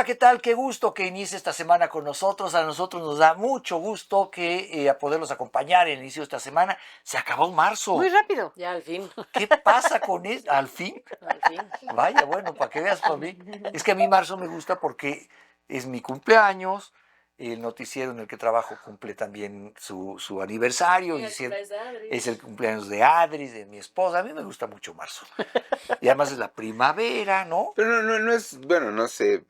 Hola, ¿qué tal? Qué gusto que inicie esta semana con nosotros. A nosotros nos da mucho gusto que a poderlos acompañar en el inicio de esta semana. Se acabó Muy marzo. rápido. Ya, al fin. ¿Qué pasa con esto? ¿Al fin? Al fin. Vaya, bueno, para que veas para mí. Es que a mí marzo me gusta porque es mi cumpleaños. El noticiero en el que trabajo cumple también su aniversario. Y el cumpleaños de Adri. Es el cumpleaños de Adris, de mi esposa. A mí me gusta mucho marzo. Y además es la primavera, ¿no? Pero no es, bueno, no sé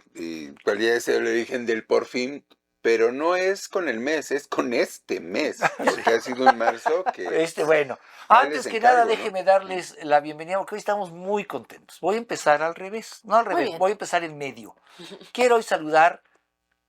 cuál ya es el origen del por fin, pero no es con el mes, es con este mes, porque ha sido un marzo que... Bueno, ahí antes les que encargo, nada, ¿no? déjeme darles la bienvenida, porque hoy estamos muy contentos. Voy a empezar al revés, no al revés, bien. voy a empezar en medio. Quiero hoy saludar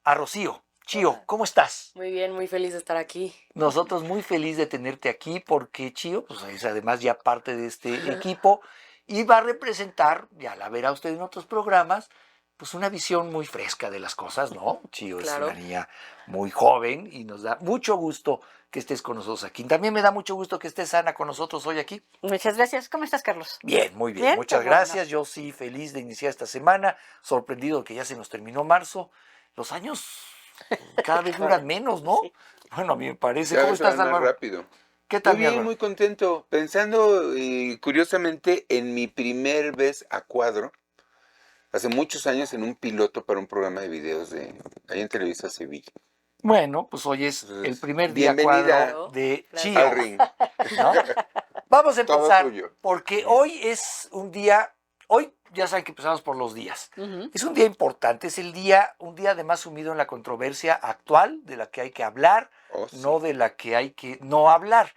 a Rocío. Chío, Hola. ¿cómo estás? Muy bien, muy feliz de estar aquí. Nosotros muy feliz de tenerte aquí, porque Chío, pues es además ya parte de este equipo, y va a representar, ya la verá usted en otros programas, pues una visión muy fresca de las cosas, ¿no? Chío Claro. es una niña muy joven y nos da mucho gusto que estés con nosotros aquí. También me da mucho gusto que estés, Ana, con nosotros hoy aquí. Muchas gracias. ¿Cómo estás, Carlos? Bien, muy bien. Bien, Muchas qué bueno. gracias. Yo sí, feliz de iniciar esta semana, sorprendido que ya se nos terminó marzo. Los años cada vez duran menos, ¿no? Sí. Bueno, a mí me parece. Ya ¿Cómo se van estás, más Álvaro? rápido. ¿Qué tal, Muy mi bien, Álvaro? muy contento. Pensando, curiosamente, en mi primer vez a cuadro, hace muchos años en un piloto para un programa de videos ahí en Televisa Sevilla. Bueno, pues hoy es Entonces, el primer día bienvenida cuadro de Gracias. Chío, al ring. ¿no? Vamos a Todo empezar, tuyo. porque hoy es un día, hoy ya saben que empezamos por los días. Es un día importante, es un día además sumido en la controversia actual, de la que hay que hablar, Oh, sí. no de la que hay que no hablar,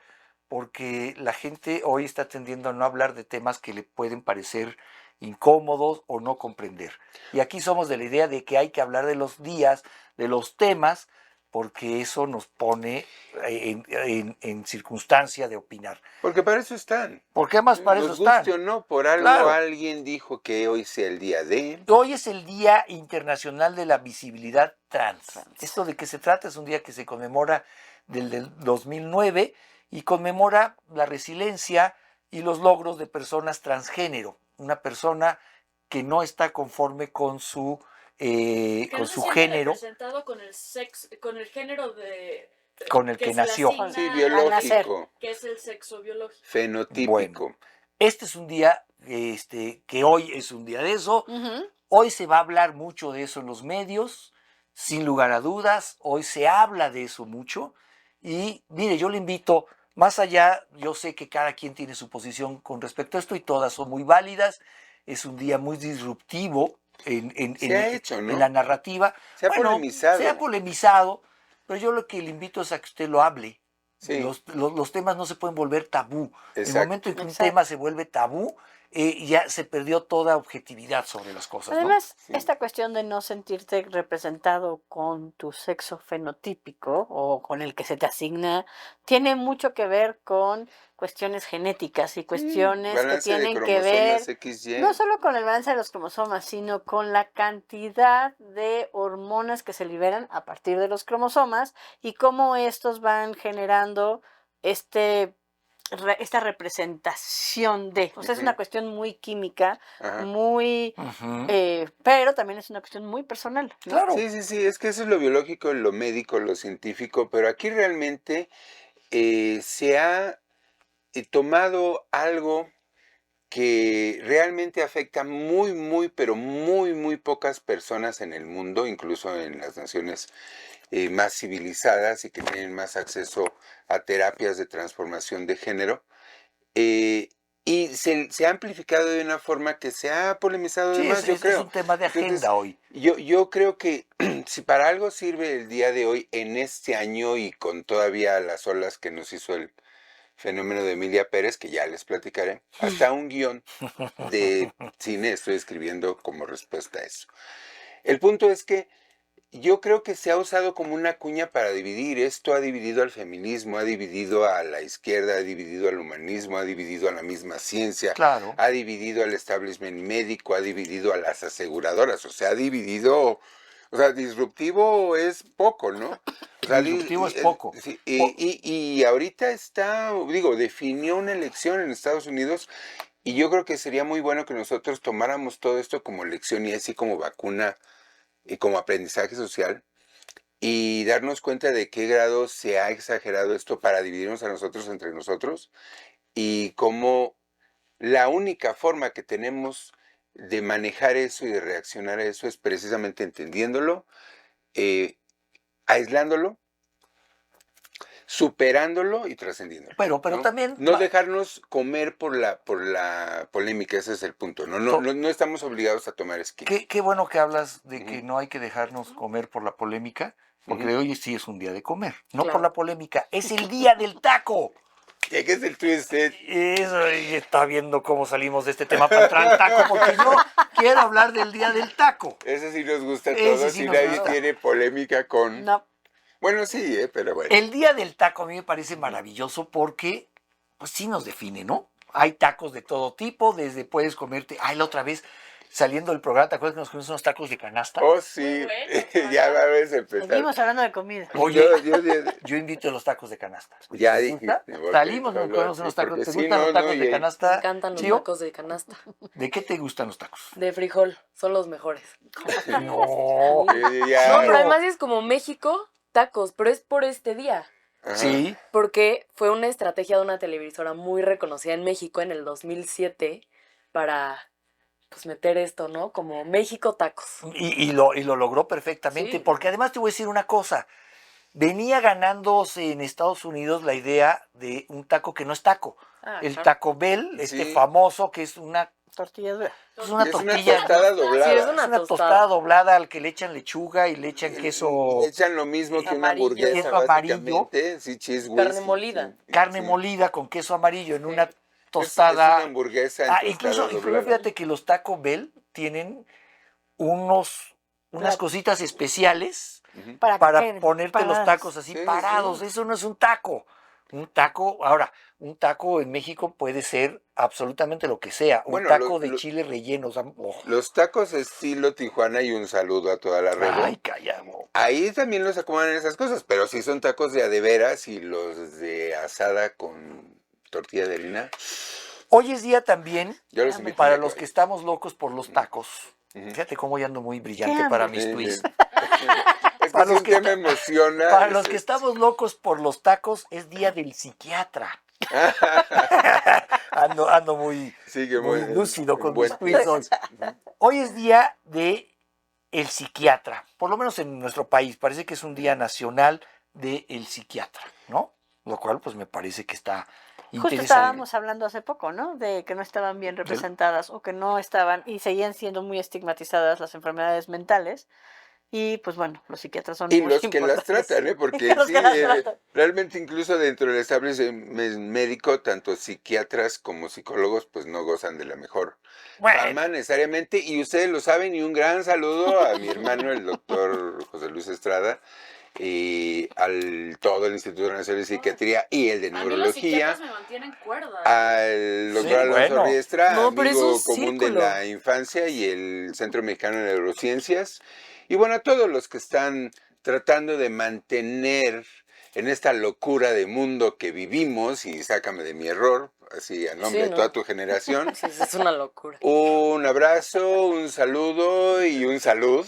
porque la gente hoy está tendiendo a no hablar de temas que le pueden parecer incómodos o no comprender. Y aquí somos de la idea de que hay que hablar de los días, de los temas, porque eso nos pone en circunstancia de opinar. Porque para eso están. Porque además para eso Nos están. guste o no, por algo Claro. alguien dijo que hoy sea el día de... Hoy es el Día Internacional de la Visibilidad Trans. ¿Esto de qué se trata? Es un día que se conmemora del 2009 y conmemora la resiliencia y los logros de personas transgénero. Una persona que no está conforme con su género, Representado con el sexo, con el género de con el que se le nació. asigna Sí, Al nacer. biológico, que es el sexo biológico. fenotípico. Bueno, este es un día, que hoy es un día de eso. Ujú. Hoy se va a hablar mucho de eso en los medios, sin lugar a dudas. Hoy se habla de eso mucho. Y mire, yo le invito, más allá, yo sé que cada quien tiene su posición con respecto a esto y todas son muy válidas. Es un día muy disruptivo Se ha hecho, ¿no? en la narrativa. Se ha Bueno, polemizado. se ha polemizado, pero yo lo que le invito es a que usted lo hable. Sí. Los temas no se pueden volver tabú. En el Exacto. momento en que un Exacto. tema se vuelve tabú, ya se perdió toda objetividad sobre las cosas, ¿no? Además, Sí. esta cuestión de no sentirte representado con tu sexo fenotípico o con el que se te asigna, tiene mucho que ver con cuestiones genéticas y cuestiones que Balance de tienen que ver cromosomas XY. no solo con el balance de los cromosomas, sino con la cantidad de hormonas que se liberan a partir de los cromosomas y cómo estos van generando esta representación de, o sea, es Ujú. una cuestión muy química, Ajá. muy, Ujú. pero también es una cuestión muy personal, ¿no? Claro. Sí, es que eso es lo biológico, lo médico, lo científico, pero aquí realmente se ha tomado algo que realmente afecta pero muy pocas personas en el mundo, incluso en las naciones más civilizadas y que tienen más acceso a terapias de transformación de género. Y se ha amplificado de una forma que se ha polemizado Sí, además, yo es creo. un tema de agenda Entonces, hoy. yo creo que si para algo sirve el día de hoy, en este año y con todavía las olas que nos hizo el fenómeno de Emilia Pérez, que ya les platicaré, hasta un guión de cine estoy escribiendo como respuesta a eso. El punto es que yo creo que se ha usado como una cuña para dividir. Esto ha dividido al feminismo, ha dividido a la izquierda, ha dividido al humanismo, ha dividido a la misma ciencia, Claro. ha dividido al establishment médico, ha dividido a las aseguradoras, o sea, ha dividido, o sea, disruptivo es poco, ¿no? O sea, Disruptivo es poco. sí, y ahorita definió una elección en Estados Unidos y yo creo que sería muy bueno que nosotros tomáramos todo esto como lección y así como vacuna como aprendizaje social y darnos cuenta de qué grado se ha exagerado esto para dividirnos a nosotros entre nosotros y cómo la única forma que tenemos de manejar eso y de reaccionar a eso es precisamente entendiéndolo, aislándolo, superándolo y trascendiéndolo. Pero ¿no? también... No dejarnos comer por la polémica, ese es el punto. No estamos obligados a tomar esquina. Qué bueno que hablas de que no hay que dejarnos comer por la polémica, porque hoy sí es un día de comer, no por Claro. la polémica, es el día del taco. ¿Qué es el twisted? Eso, y está viendo cómo salimos de este tema para entrar al taco, porque yo quiero hablar del día del taco. Ese sí nos gusta a Ese todos sí y nos nadie gusta. tiene polémica con... No, Bueno, sí, pero bueno. El día del taco a mí me parece maravilloso porque, pues sí nos define, ¿no? Hay tacos de todo tipo, desde puedes comerte, la otra vez saliendo del programa, ¿te acuerdas que nos comimos unos tacos de canasta? Oh, sí, Muy bueno, ya va a ver empezar. seguimos hablando de comida. Oye, Yo yo invito a los tacos de canasta. ya ¿Te dijiste. gusta? porque Salimos, nos solo comemos así, unos tacos. porque ¿Te sí, gustan los tacos y de Me canasta? encantan los Chío? tacos de canasta. ¿De qué te gustan los tacos? De frijol, son los mejores. No. ya. No, pero además es como México, tacos, pero es por este día. Ajá. Sí. Porque fue una estrategia de una televisora muy reconocida en México en el 2007 para pues meter esto, ¿no? Como México tacos. Y lo logró perfectamente, Sí. porque además te voy a decir una cosa. Venía ganándose en Estados Unidos la idea de un taco que no es taco. Ah, El claro. Taco Bell, Sí. famoso, que es una Tortilla dura. Es una Es tortilla. una tostada doblada. Sí, Es una tostada tostada. doblada al que le echan lechuga y le echan queso, Le echan lo mismo que una Amarillo. hamburguesa, Queso amarillo. básicamente. Sí, cheese whiz, Carne molida. sí, carne sí. molida con queso amarillo en una Es una tostada. hamburguesa en tostada Incluso doblada. fíjate que los Taco Bell tienen unas Claro. cositas especiales Ujú. para caer ponerte los paradas. tacos así Sí, parados. sí. Eso no es un taco. Un taco en México puede ser absolutamente lo que sea. Un Bueno, taco de chile relleno. O sea, Los tacos estilo Tijuana y un saludo a toda la red. ay, callado. Ahí también los acomodan en esas cosas, pero si son tacos de a de veras y los de asada con tortilla de harina, Hoy es día también, yo los invito. para un los taco que estamos locos por los tacos. Ujú. Fíjate cómo ya ando muy brillante Qué para hambre. mis Sí, tweets. sí. Es que Para si los un que tema emociona. Para los que estamos locos por los tacos, es día del psiquiatra. Ando muy, Sigue muy muy lúcido con buen mis tweets hoy. Hoy es día de el psiquiatra, por lo menos en nuestro país. Parece que es un día nacional del psiquiatra, ¿no? Lo cual pues me parece que está Justo interesante. estábamos hablando hace poco, ¿no? De que no estaban bien representadas o que no estaban y seguían siendo muy estigmatizadas las enfermedades mentales. Y pues bueno, los psiquiatras son Y muy los que las importantes. tratan, porque Los sí, que las tratan. realmente incluso dentro del establishment médico, tanto psiquiatras como psicólogos, pues no gozan de la mejor Bueno, fama necesariamente, y ustedes lo saben, y un gran saludo a mi hermano, el doctor José Luis Estrada, y al todo el Instituto Nacional de Psiquiatría y el de A mí los Neurología, psiquiatras me mantienen cuerda. al doctor Sí, Alonso bueno. Riestra, No, pero es amigo un común de círculo. la infancia y el Centro Mexicano de Neurociencias, y bueno, a todos los que están tratando de mantener en esta locura de mundo que vivimos, y sácame de mi error, así a nombre Sí, de ¿no? toda tu generación, Sí, es una locura. un abrazo, un saludo y un salud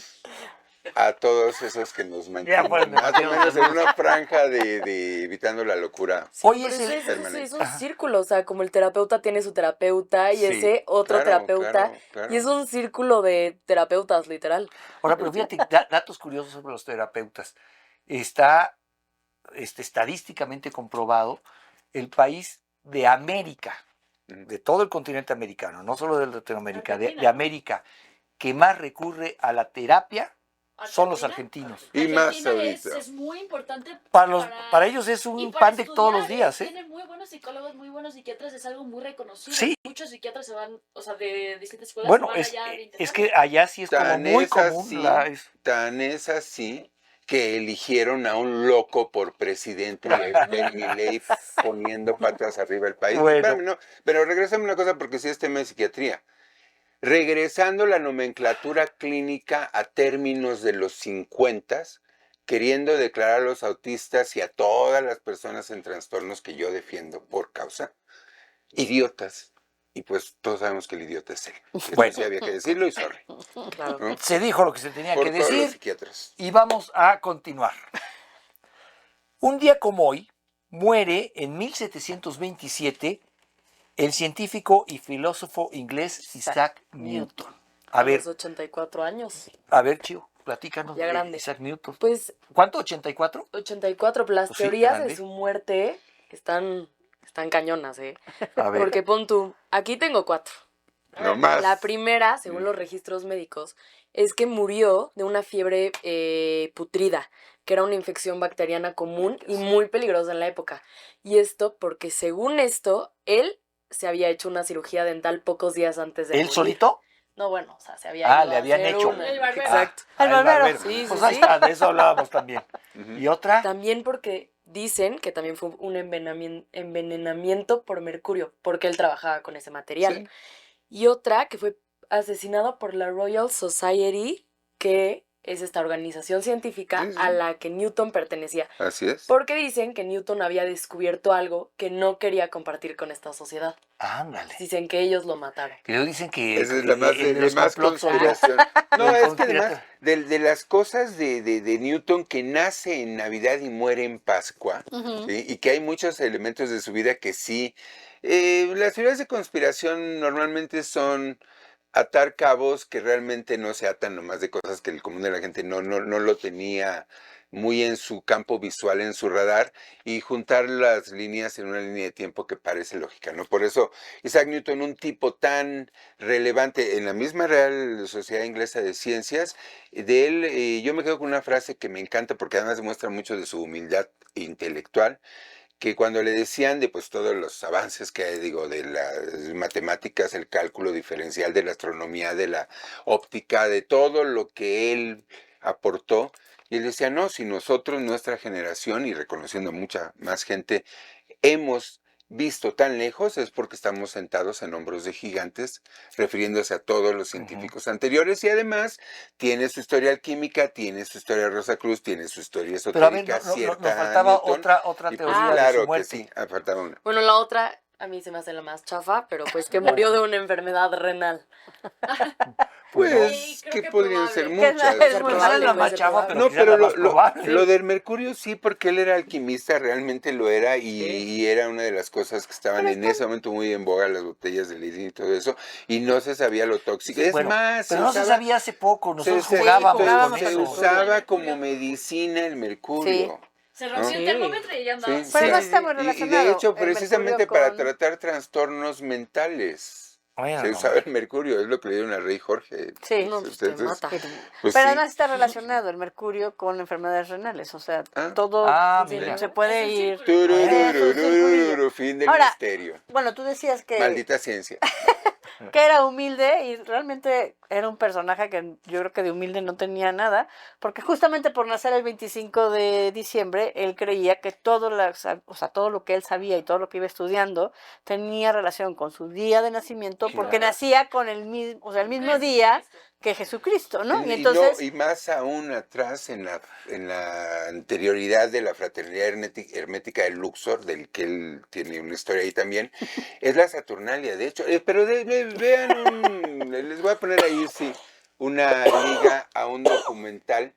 a todos esos que nos mantienen fueron más o demasiados menos en saludos. una franja de evitando la locura. hoy Pero es ese el... es permanente. un círculo, o sea, como el terapeuta tiene su terapeuta y Sí, ese otro Claro, terapeuta. claro, claro. Y es un círculo de terapeutas, literal. Ahora, pero fíjate, datos curiosos sobre los terapeutas. Está estadísticamente comprobado el país de América, de todo el continente americano, no solo de Latinoamérica, de Argentina. América, que más recurre a la terapia son los argentinos. Y más Argentina ahorita. es muy importante Para ellos es y un para pan de todos los estudiar, días, ¿eh? Tienen muy buenos psicólogos, muy buenos psiquiatras, es algo muy reconocido. Sí. Muchos psiquiatras se van, o sea, de distintas escuelas Bueno, se van es, allá a es intentarlo. que allá sí es como Tan muy es común. así, tan es así que eligieron a un loco por presidente y ahí está Milei poniendo patas arriba el país. Bueno. Espérame, no, pero regresame una cosa porque sí es tema de psiquiatría. Regresando la nomenclatura clínica a términos de los 50, queriendo declarar a los autistas y a todas las personas en trastornos que yo defiendo por causa, idiotas, y pues todos sabemos que el idiota es él. Eso Bueno. sí había que decirlo y sorry. Claro. ¿no? Se dijo lo que se tenía Por que todos los decir psiquiatras. y vamos a continuar. Un día como hoy, muere en 1727 el científico y filósofo inglés Isaac Newton. A A ver, los 84 años. Chío, platícanos Ya de grande. Isaac Newton. Pues ¿Cuánto? ¿84? 84, pero las Pues sí, teorías grande. de su muerte están cañonas, ¿eh? A ver. Porque pon tú, aquí tengo 4. No más. La primera, según los registros médicos, es que murió de una fiebre putrida, que era una infección bacteriana común y muy peligrosa en la época. Y esto porque, según esto, él se había hecho una cirugía dental pocos días antes de ¿Él morir. solito? No, bueno, o sea, se había ido Le a habían hacer hecho. una. El barbero. Exacto. El barbero. Sí, Pues sí, ahí sí. está, de eso hablábamos también. Ujú. ¿Y otra? También porque dicen que también fue un envenenamiento por mercurio, porque él trabajaba con ese material. Sí. Y otra que fue asesinado por la Royal Society, que es esta organización científica Sí, sí. a la que Newton pertenecía. Así es. Porque dicen que Newton había descubierto algo que no quería compartir con esta sociedad. Ándale. Dicen que ellos lo mataron. Que luego dicen que Esa es la más, de de los más complots son- conspiración. No, del es que además conspirator. de las cosas de Newton que nace en Navidad y muere en Pascua, Ujú. ¿sí? Y que hay muchos elementos de su vida que sí. Las teorías de conspiración normalmente son atar cabos que realmente no se atan nomás de cosas que el común de la gente no lo tenía muy en su campo visual, en su radar, y juntar las líneas en una línea de tiempo que parece lógica, ¿no? Por eso Isaac Newton, un tipo tan relevante en la misma Real Sociedad Inglesa de Ciencias, de él yo me quedo con una frase que me encanta porque además demuestra mucho de su humildad intelectual, que cuando le decían de pues todos los avances que hay, digo, de las matemáticas, el cálculo diferencial, de la astronomía, de la óptica, de todo lo que él aportó, y él decía, no, si nosotros, nuestra generación, y reconociendo mucha más gente, hemos visto tan lejos es porque estamos sentados en hombros de gigantes, refiriéndose a todos los científicos anteriores, y además tiene su historia alquímica, tiene su historia Rosacruz, tiene su historia Pero a ver, esotérica, nos cierta faltaba Newton, otra y pues teoría de claro su que muerte. sí, faltaba una. Bueno, la otra a mí se me hace la más chafa, pero pues que murió de una enfermedad renal. Pues, Sí, creo que que podrían probable. ser Que es muchas. la- Pues probable, era la puede más ser chava, probable. pero No, quizá pero la más probable. lo del mercurio sí, porque él era alquimista, realmente lo era, y, Sí. y era una de las cosas que estaban en ese momento muy en boga, las botellas de litín y todo eso, y no se sabía lo tóxico. Es Bueno, más, pero no se sabía hace poco, nosotros jugábamos con jugábamos se eso. usaba como medicina el mercurio. Se rompió el termómetro y ya Sí, Pero sí. no está muy Y de relacionado. hecho, el precisamente mercurio para con- tratar trastornos mentales. Bueno, Se usaba el mercurio, es lo que le dieron al rey Jorge. Sí. No, pues te Entonces, mata. pues Pero sí. además está relacionado el mercurio con enfermedades renales, o sea, Ah. todo mira. se puede Es un ir. círculo. Tururururururu, fin del Ahora, misterio. Bueno, tú decías que Maldita ciencia. era humilde y realmente era un personaje que yo creo que de humilde no tenía nada, porque justamente por nacer el 25 de diciembre, él creía que todo lo que él sabía y todo lo que iba estudiando tenía relación con su día de nacimiento, porque Claro. nacía con el mismo día que Jesucristo, ¿no? Y entonces, Y más aún atrás en la anterioridad de la fraternidad hermética de Luxor, del que él tiene una historia ahí también, es la Saturnalia, de hecho. Pero vean, les voy a poner ahí sí, una liga a un documental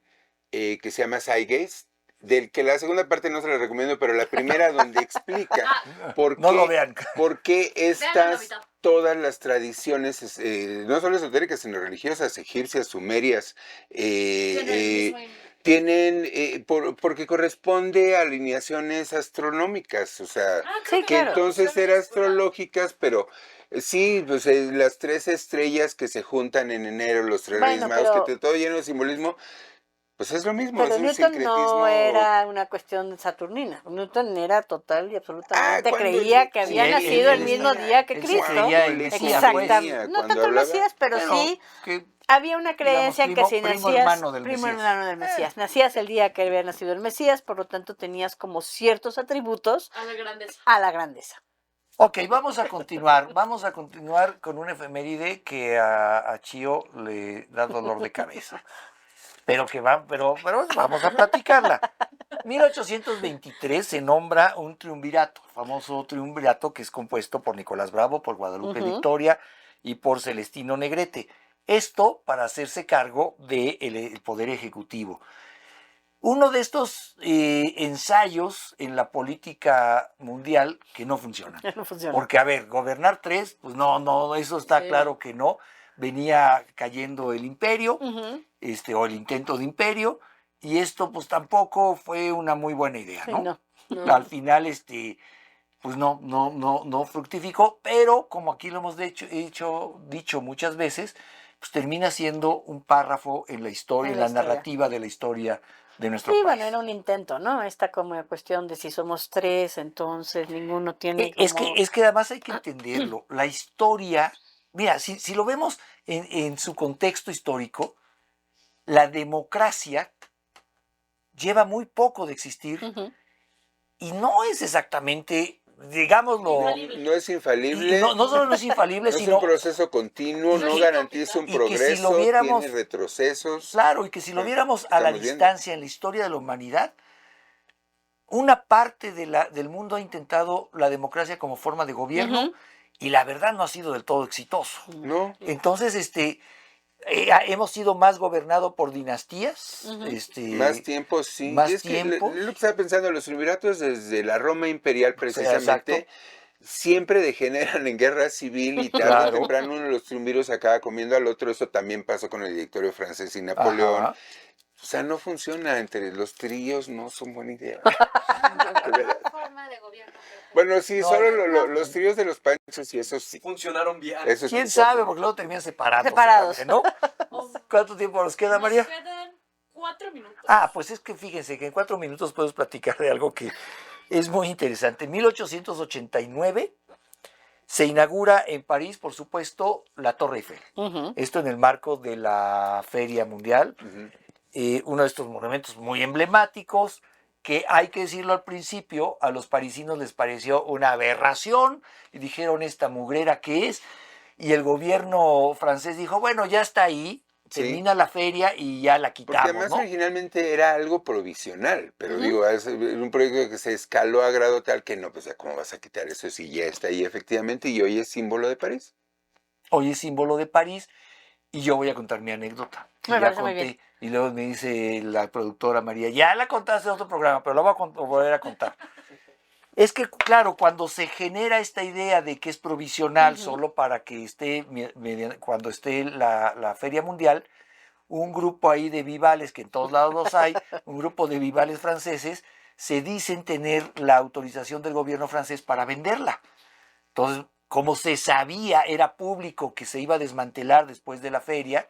que se llama Zeitgeist, del que la segunda parte no se la recomiendo, pero la primera donde explica por No qué, lo vean. por qué Véanlo, estas, mitad. todas las tradiciones, no solo esotéricas, sino religiosas, egipcias, sumerias, tienen, porque corresponde a alineaciones astronómicas, o sea, sí, que claro. entonces eran astrológicas, pero sí, pues las 3 estrellas que se juntan en enero, los 3 Bueno, Reyes Magos, pero- que todo lleno de simbolismo, pues es lo mismo, Pero es un Newton sincretismo. no era una cuestión saturnina. Newton era total y absolutamente cuando creía él- que sí, había él- nacido él el mismo decía- día que él sí Cristo. creía el Mesías, pues. Exactamente. No Cuando tanto el hablaba, Mesías, pero sí que había una creencia primo- que si primo nacías hermano del primo Mesías. hermano del Mesías, nacías el día que había nacido el Mesías, por lo tanto tenías como ciertos atributos A la grandeza. a la grandeza. Ok, vamos a continuar. Vamos a continuar con una efeméride que a Chío le da dolor de cabeza. Pero vamos a platicarla. 1823 se nombra un triunvirato, el famoso triunvirato que es compuesto por Nicolás Bravo, por Guadalupe Victoria y por Celestino Negrete. Esto para hacerse cargo del Poder Ejecutivo. Uno de estos ensayos en la política mundial que no funcionan. No funciona. Porque, a ver, gobernar tres, pues no, eso está Sí. claro que no. Venía cayendo el imperio, Ujú. o el intento de imperio, y esto pues tampoco fue una muy buena idea, Sí, ¿no? no. No. Al final, pues no fructificó, pero como aquí lo hemos dicho muchas veces, pues termina siendo un párrafo en la historia, En en la la historia. narrativa de la historia de nuestro Sí, país. bueno, era un intento, ¿no? Esta como cuestión de si somos tres, entonces ninguno tiene Es como... que además hay que entenderlo. La historia, mira, si lo vemos en su contexto histórico, la democracia lleva muy poco de existir Ujú. y no es exactamente, digámoslo, No es infalible, y no solo no es infalible, no es sino, un proceso continuo, y no que- garantiza un y que si lo progreso, viéramos- tiene retrocesos. claro, y que si lo Ah, viéramos a la estamos viendo. distancia en la historia de la humanidad, una parte del mundo ha intentado la democracia como forma de gobierno Ujú. y la verdad no ha sido del todo exitoso. No, Entonces, hemos sido más gobernados por dinastías, Ujú. más tiempo sí. más Y es que tiempos. lo que estaba pensando, los triunviratos desde la Roma imperial precisamente exacto. siempre degeneran en guerra civil y tarde Claro. o temprano uno de los triunviros acaba comiendo al otro. Eso también pasó con el directorio francés y Napoleón. Ajá. O sea, no funciona entre los tríos, no son buena idea. Forma de gobierno. Bueno, sí, No, solo no. los tríos de los panchos y eso sí. Funcionaron bien. Eso sí. ¿Quién sabe? Porque luego terminan separados. Separados. ¿No? ¿Cuánto tiempo nos queda, María? Nos quedan 4 minutos. Ah, pues es que fíjense que en 4 minutos podemos platicar de algo que es muy interesante. En 1889 se inaugura en París, por supuesto, la Torre Eiffel. Ujú. Esto en el marco de la Feria Mundial. Ujú. Uno de estos monumentos muy emblemáticos, que hay que decirlo al principio, a los parisinos les pareció una aberración y dijeron esta mugrera que es, y el gobierno francés dijo, bueno, ya está ahí, Sí. termina la feria y ya la Porque quitamos, además ¿no? originalmente era algo provisional, pero digo, es un proyecto que se escaló a grado tal que no, pues ya cómo vas a quitar eso si ya está ahí efectivamente y hoy es símbolo de París. Hoy es símbolo de París y yo voy a contar mi anécdota. Me Ya parece muy conté, bien. y luego me dice la productora María, ya la contaste en otro programa, pero la voy a volver a contar. Es que, claro, cuando se genera esta idea de que es provisional solo para que esté, cuando esté la Feria Mundial, un grupo ahí de vivales, que en todos lados los hay, un grupo de vivales franceses, se dicen tener la autorización del gobierno francés para venderla. Entonces, como se sabía, era público que se iba a desmantelar después de la feria,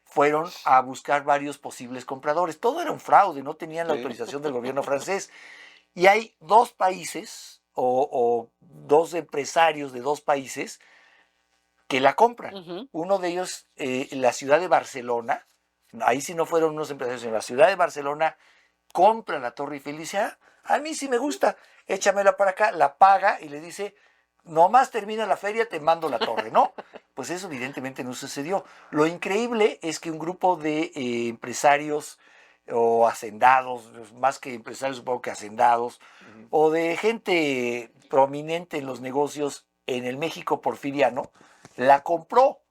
fueron a buscar varios posibles compradores. Todo era un fraude, no tenían la Sí. autorización del gobierno francés. Y hay dos países o dos empresarios de dos países que la compran. Ujú. Uno de ellos, la ciudad de Barcelona, ahí sí no fueron unos empresarios, sino la ciudad de Barcelona compra la Torre Eiffel y dice, a mí sí me gusta, échamela para acá, la paga y le dice, nomás termina la feria, te mando la torre, ¿no? Pues eso evidentemente no sucedió. Lo increíble es que un grupo de empresarios o hacendados, más que empresarios supongo que hacendados, o de gente prominente en los negocios en el México porfiriano, la compró.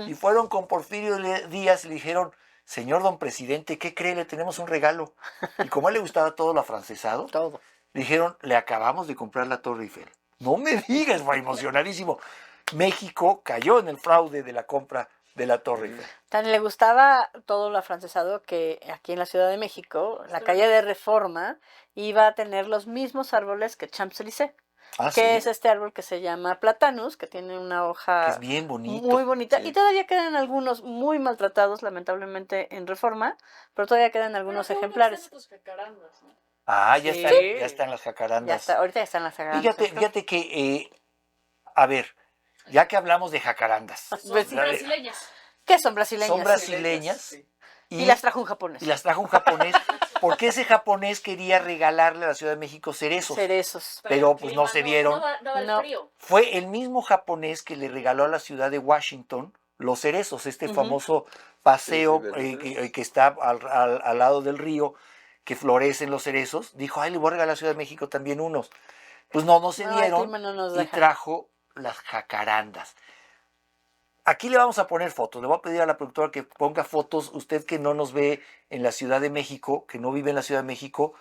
Y fueron con Porfirio Díaz y le dijeron, señor don presidente, ¿qué cree? Le tenemos un regalo. Y como a él le gustaba todo lo afrancesado, Todo. dijeron, le acabamos de comprar la Torre Eiffel. No me digas, fue emocionadísimo. México cayó en el fraude de la compra de la Torre Eiffel. Tan le gustaba todo lo afrancesado que aquí en la Ciudad de México, la calle de Reforma iba a tener los mismos árboles que Champs-Élysées, Ah, que sí, es este árbol que se llama platanus, que tiene una hoja que es bien bonito. muy bonita. Sí. Y todavía quedan algunos muy maltratados, lamentablemente, en Reforma, pero todavía quedan algunos ejemplares. Ah, Sí. ya están las Ya jacarandas. está, ahorita ya están las sagradas. Fíjate que, a ver, ya que hablamos de jacarandas, Son Pues sí. brasileñas. ¿Qué son brasileñas? son brasileñas Y las trajo un japonés. y las trajo un japonés, porque ese japonés quería regalarle a la Ciudad de México cerezos. Cerezos. Pero, el pues, clima no se dieron. No da el No. frío. Fue el mismo japonés que le regaló a la ciudad de Washington los cerezos, este famoso paseo Sí, sí, de los que está al lado del río, que florecen los cerezos, dijo, ay, le voy a regalar a la Ciudad de México también unos. Pues no se No, el dieron clima no nos y deja. trajo las jacarandas. Aquí le vamos a poner fotos, le voy a pedir a la productora que ponga fotos, usted que no nos ve en la Ciudad de México, que no vive en la Ciudad de México,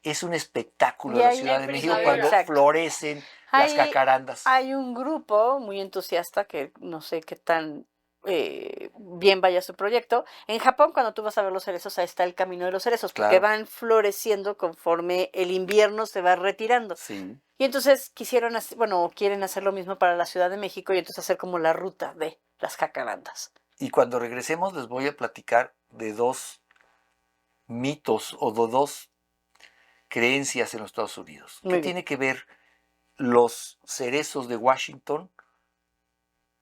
es un espectáculo Y de la hay- Ciudad de en México primavera. cuando Exacto. florecen las Hay- jacarandas. Hay un grupo muy entusiasta que no sé qué tan bien vaya su proyecto. En Japón, cuando tú vas a ver los cerezos, ahí está el camino de los cerezos, porque Claro. van floreciendo conforme el invierno se va retirando. Sí. Y entonces quieren hacer lo mismo para la Ciudad de México y entonces hacer como la ruta de las jacarandas. Y cuando regresemos les voy a platicar de dos mitos o de dos creencias en los Estados Unidos. Muy ¿Qué bien. tiene que ver los cerezos de Washington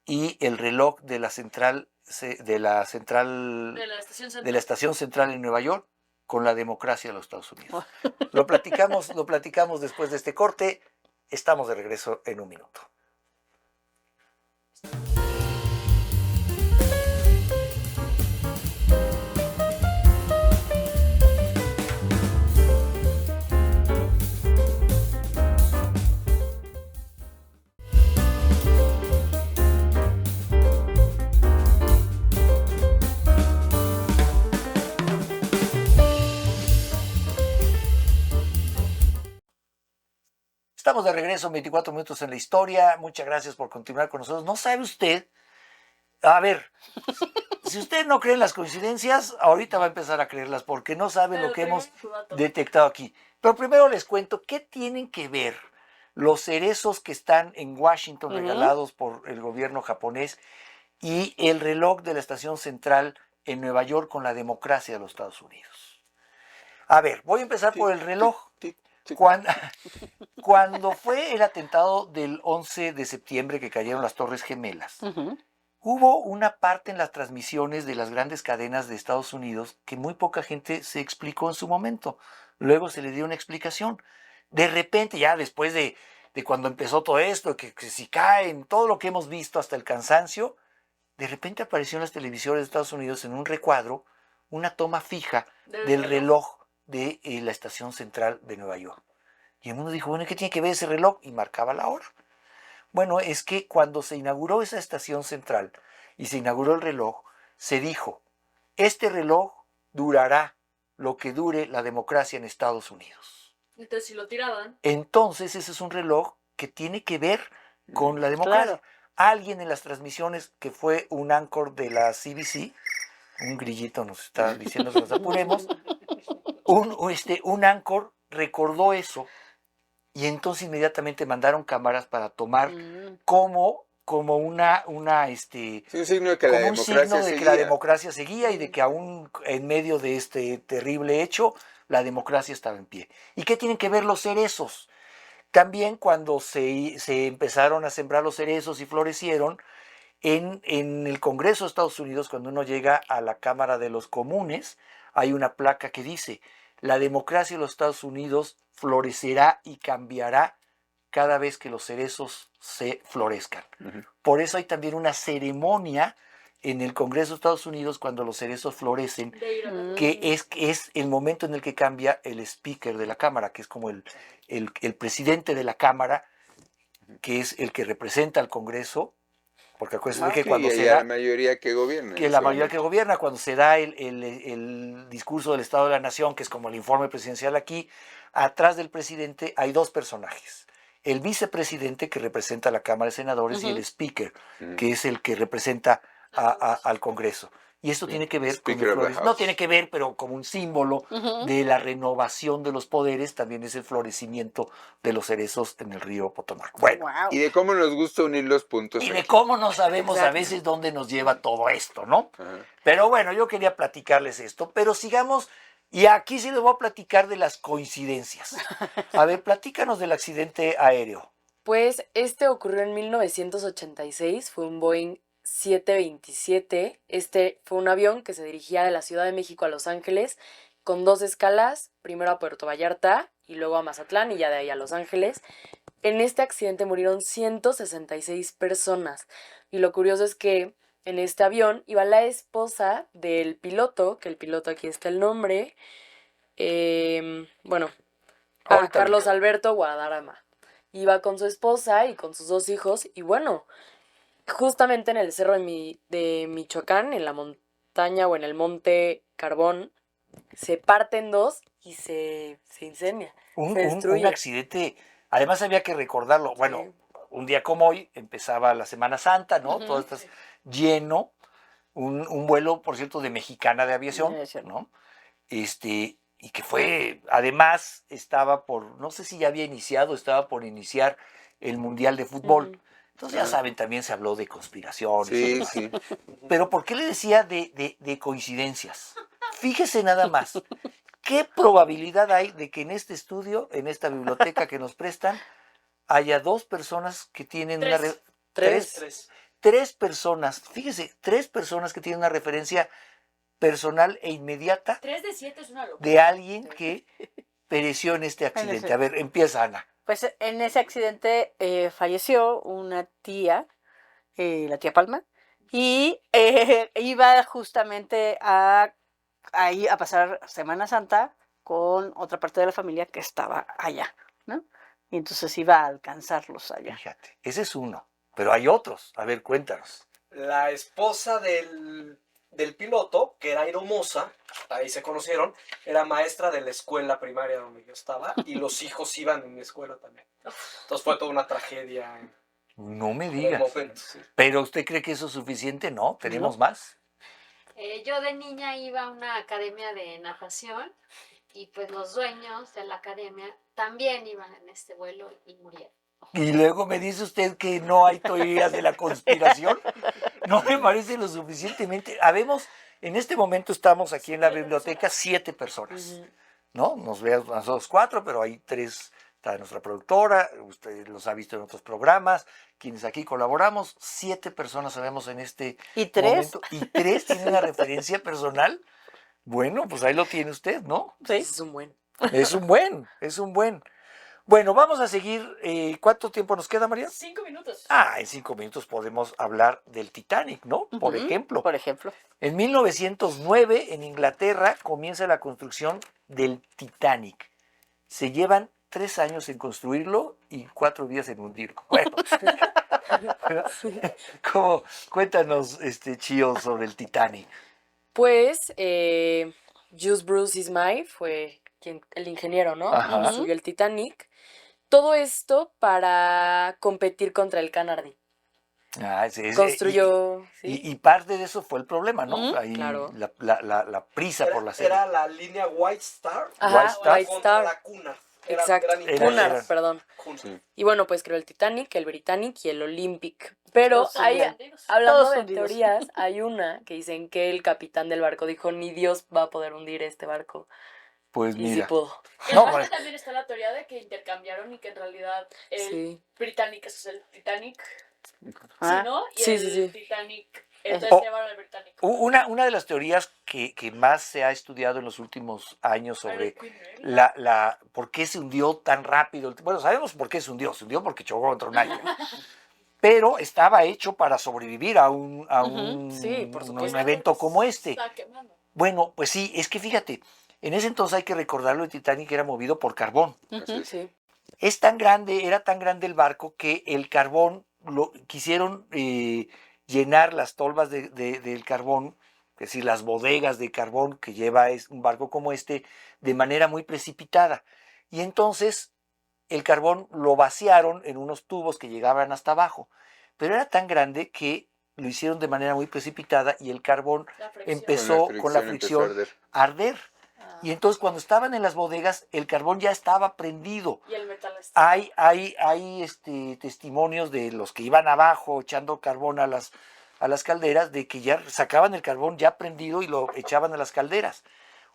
y el reloj de la central De la estación de central. la estación central en Nueva York con la democracia de los Estados Unidos? Lo platicamos después de este corte. Estamos de regreso en un minuto. Estamos de regreso, 24 minutos en la historia. Muchas gracias por continuar con nosotros. ¿No sabe usted? A ver, si usted no cree en las coincidencias, ahorita va a empezar a creerlas porque no sabe Pero lo que tengo hemos tu dato. detectado aquí. Pero primero les cuento qué tienen que ver los cerezos que están en Washington Ujú. regalados por el gobierno japonés y el reloj de la estación central en Nueva York con la democracia de los Estados Unidos. A ver, voy a empezar por el reloj. Cuando, cuando fue el atentado del 11 de septiembre que cayeron las Torres Gemelas, Ujú. hubo una parte en las transmisiones de las grandes cadenas de Estados Unidos que muy poca gente se explicó en su momento. Luego se le dio una explicación. De repente, ya después de cuando empezó todo esto, que si caen, todo lo que hemos visto hasta el cansancio, de repente apareció en las televisiones de Estados Unidos en un recuadro una toma fija del reloj de la estación central de Nueva York. Y el mundo dijo, bueno, ¿qué tiene que ver ese reloj? Y marcaba la hora. Bueno, es que cuando se inauguró esa estación central y se inauguró el reloj, se dijo, este reloj durará lo que dure la democracia en Estados Unidos. Entonces, si lo tiraban, Entonces, ese es un reloj que tiene que ver con la democracia. Claro. Alguien en las transmisiones, que fue un anchor de la CBC, un grillito nos está diciendo que nos apuremos, un anchor recordó eso y entonces inmediatamente mandaron cámaras para tomar Mm. como una Es un signo de que la como un democracia signo de que seguía. la democracia seguía y de que aún en medio de este terrible hecho, la democracia estaba en pie. ¿Y qué tienen que ver los cerezos? También cuando se empezaron a sembrar los cerezos y florecieron, en el Congreso de Estados Unidos, cuando uno llega a la Cámara de los Comunes, hay una placa que dice, la democracia de los Estados Unidos florecerá y cambiará cada vez que los cerezos se florezcan. Ujú. Por eso hay también una ceremonia en el Congreso de Estados Unidos cuando los cerezos florecen, de ir a la- Mm. que es el momento en el que cambia el speaker de la Cámara, que es como el presidente de la Cámara, que es el que representa al Congreso, porque acuérdense que Sí, cuando y se hay la da, mayoría que gobierna. que en la ese mayoría que momento. gobierna, cuando se da el discurso del Estado de la Nación, que es como el informe presidencial aquí, atrás del presidente hay dos personajes. El vicepresidente, que representa a la Cámara de Senadores, y el Ujú. speaker, Ujú. que es el que representa al Congreso. Y esto tiene que ver con Speaker of the no House. tiene que ver, pero como un símbolo Ujú. de la renovación de los poderes, también es el florecimiento de los cerezos en el río Potomac. Bueno, Guau. Y de cómo nos gusta unir los puntos. y de aquí. cómo no sabemos a Exacto. veces dónde nos lleva todo esto, ¿no? Ajá. Pero bueno, yo quería platicarles esto, pero sigamos, y aquí sí les voy a platicar de las coincidencias. A ver, platícanos del accidente aéreo. Pues este ocurrió en 1986, fue un Boeing 727. Este fue un avión que se dirigía de la Ciudad de México a Los Ángeles con 2 escalas, primero a Puerto Vallarta y luego a Mazatlán y ya de ahí a Los Ángeles. En este accidente murieron 166 personas y lo curioso es que en este avión iba la esposa del piloto, que el piloto aquí está el nombre, bueno, Ahorita. Carlos Alberto Guadarrama. Iba con su esposa y con sus 2 hijos y bueno, justamente en el cerro de Michoacán, en la montaña o en el monte Carbón, se parte en dos y se incendia, se Un destruye. accidente, además había que recordarlo, bueno, Sí. un día como hoy empezaba la Semana Santa, ¿no? Ujú. Todo esto lleno, un vuelo, por cierto, de Mexicana de Aviación, De aviación. ¿no? Y que fue, además estaba no sé si ya había iniciado, estaba por iniciar el Mundial de Fútbol. Ujú. Entonces ya saben, también se habló de conspiraciones. y Sí, demás. sí. Pero ¿por qué le decía de coincidencias? Fíjese nada más, ¿qué probabilidad hay de que en este estudio, en esta biblioteca que nos prestan, haya 2 personas que tienen Tres. tres personas, fíjese, 3 personas que tienen una referencia personal e inmediata 3 de 7 es una locura. de alguien que pereció en este accidente? A ver, empieza Ana. Pues en ese accidente falleció una tía, la tía Palma, y iba justamente ahí a pasar Semana Santa con otra parte de la familia que estaba allá, ¿no? Y entonces iba a alcanzarlos allá. Fíjate, ese es uno, pero hay otros. A ver, cuéntanos. La esposa del piloto, que era Iromosa, ahí se conocieron, era maestra de la escuela primaria donde yo estaba y los hijos iban en mi escuela también. Entonces fue toda una tragedia No me en el digas. momento. Sí. ¿Pero usted cree que eso es suficiente? No, tenemos más. Yo de niña iba a una academia de natación y pues los dueños de la academia también iban en este vuelo y murieron. Y luego me dice usted que no hay teorías de la conspiración. No me parece lo suficientemente. En este momento estamos aquí en la biblioteca 7 personas, Ujú. ¿no? Nos vemos nosotros 4, pero hay 3. Está nuestra productora, usted los ha visto en otros programas, quienes aquí colaboramos, 7 personas sabemos en este ¿Y 3? momento. ¿Y 3 tienen una referencia personal? Bueno, pues ahí lo tiene usted, ¿no? Sí. Ese es un buen. Es un buen. Bueno, vamos a seguir. ¿Cuánto tiempo nos queda, María? 5 minutos. En 5 minutos podemos hablar del Titanic, ¿no? Por Ujú, ejemplo. Por ejemplo. En 1909, en Inglaterra, comienza la construcción del Titanic. Se llevan 3 años en construirlo y 4 días en hundirlo. Bueno, cuéntanos, Chío, sobre el Titanic. Pues, Jules Bruce Ismay fue el ingeniero, ¿no? Ajá. Construyó el Titanic. Todo esto para competir contra el Canardi. Construyó, sí. Y parte de eso fue el problema, ¿no? Ujú, Ahí claro. la prisa por la serie. Era la línea White Star Ajá, White Star. White contra Star. la Cunard. Exacto. Eran Era- Cunard, era- perdón. Cunard. Sí. Y bueno, pues creó el Titanic, el Britannic y el Olympic. Pero Todos hay, hundidos. hablando Todos de hundidos. teorías, hay una que dicen que el capitán del barco dijo, ni Dios va a poder hundir este barco. Pues Y sí mira. pudo. Y No, aparte bueno. también está la teoría de que intercambiaron y que en realidad el Sí. Britannic es el Titanic, Ah, ¿sí, no? Y sí, el sí, sí. Titanic, Es- entonces se llevaron al Britannic. Una de las teorías que más se ha estudiado en los últimos años sobre por qué se hundió tan rápido. Bueno, sabemos por qué se hundió porque chocó contra un iceberg. Pero estaba hecho para sobrevivir a un sí, por supuesto. evento como este. Está quemando. Bueno, pues sí, es que fíjate, en ese entonces hay que recordarlo, el Titanic era movido por carbón. Así es. Sí. Era tan grande el barco que el carbón, quisieron llenar las tolvas del carbón, es decir, las bodegas de carbón que lleva un barco como este, de manera muy precipitada. Y entonces el carbón lo vaciaron en unos tubos que llegaban hasta abajo. Pero era tan grande que lo hicieron de manera muy precipitada y el carbón La fricción. empezó con la empezó a fricción arder. a arder. Y entonces cuando estaban en las bodegas, el carbón ya estaba prendido. Y el metal está. Hay testimonios de los que iban abajo echando carbón a las calderas, de que ya sacaban el carbón ya prendido y lo echaban a las calderas.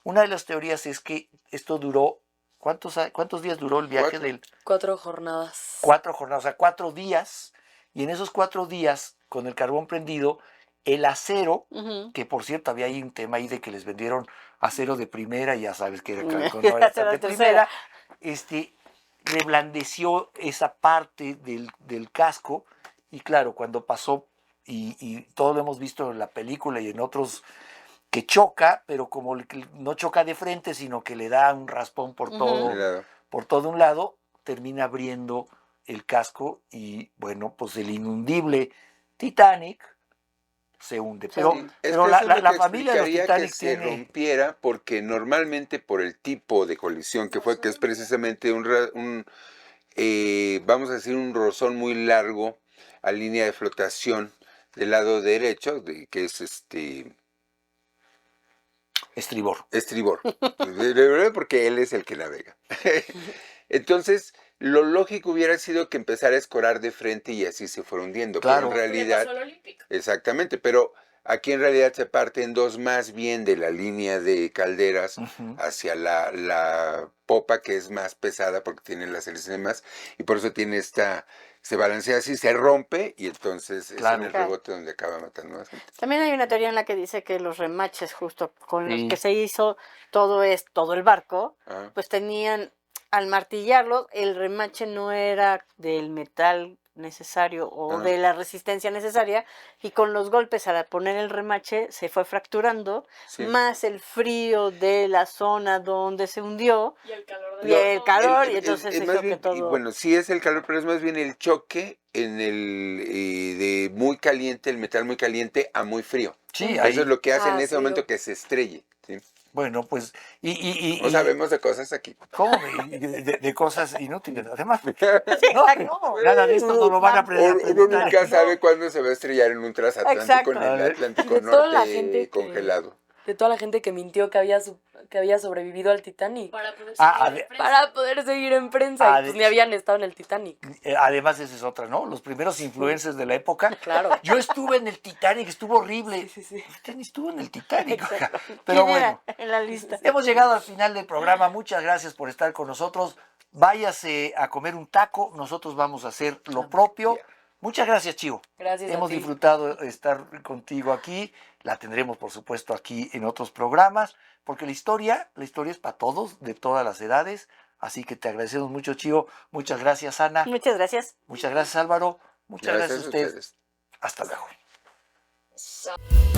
Una de las teorías es que esto duró, ¿cuántos días duró el viaje? 4. 4 jornadas. 4 jornadas, o sea, 4 días. Y en esos 4 días, con el carbón prendido, el acero, ujú. que por cierto había ahí un tema ahí de que les vendieron acero de primera, ya sabes que era no Acero era de de primera, reblandeció esa parte del casco, y claro, cuando pasó, y todo lo hemos visto en la película y en otros que choca, pero como no choca de frente, sino que le da un raspón por por todo un lado, termina abriendo el casco y bueno, pues el inundible Titanic se hunde. Pero, Sí, pero eso es lo la que familia de los explicaría Titanic que se tiene... rompiera, porque normalmente por el tipo de colisión que fue, que es precisamente vamos a decir, un rozón muy largo a línea de flotación del lado derecho, que es Estribor. estribor, porque él es el que navega. Entonces, lo lógico hubiera sido que empezara a escorar de frente y así se fuera hundiendo, Claro. pero en realidad, exactamente, pero aquí en realidad se parte en dos más bien de la línea de calderas Ujú. hacia la popa, que es más pesada porque tiene las hélices más, y por eso tiene se balancea así, se rompe y entonces es Claro. en el rebote donde acaba matando más gente. También hay una teoría en la que dice que los remaches justo con los Sí. que se hizo todo el barco, Ajá. pues tenían, al martillarlo, el remache no era del metal necesario o Ah. de la resistencia necesaria, y con los golpes al poner el remache se fue fracturando, Sí. más el frío de la zona donde se hundió, Y el calor y el calor, y El- entonces más hizo bien, que todo... bueno, sí es el calor, pero es más bien el choque de muy caliente, el metal muy caliente a muy frío. Sí, Eso ahí, es lo que hace en ese frío. momento que se estrelle. ¿Sí? bueno, pues, No sabemos de cosas aquí. ¿cómo? De cosas inútiles, además. Sí, No, exacto. no, nada de esto no lo van a Uno preguntar. nunca sabe cuándo se va a estrellar en un transatlántico Exacto. en A el ver. Atlántico De toda la Norte gente congelado. de toda la gente que mintió que había sobrevivido al Titanic. Para poder Ah, seguir en prensa. Para poder seguir en prensa. Y pues Ade- ni habían estado en el Titanic. Además, esa es otra, ¿no? Los primeros influencers de la época. Claro. Yo estuve en el Titanic, estuvo horrible. Sí, sí, sí. Usted ni estuvo en el Titanic. Exacto. Pero ¿Quién era bueno, en la lista? hemos llegado al final del programa. Muchas gracias por estar con nosotros. Váyase a comer un taco. Nosotros vamos a hacer lo propio. Muchas gracias, Chivo. Gracias a Hemos ti. disfrutado estar contigo aquí. La tendremos, por supuesto, aquí en otros programas, porque la historia es para todos, de todas las edades. Así que te agradecemos mucho, Chivo. Muchas gracias, Ana. Muchas gracias. Muchas gracias, Álvaro. Muchas gracias a usted. ustedes. Hasta luego. So-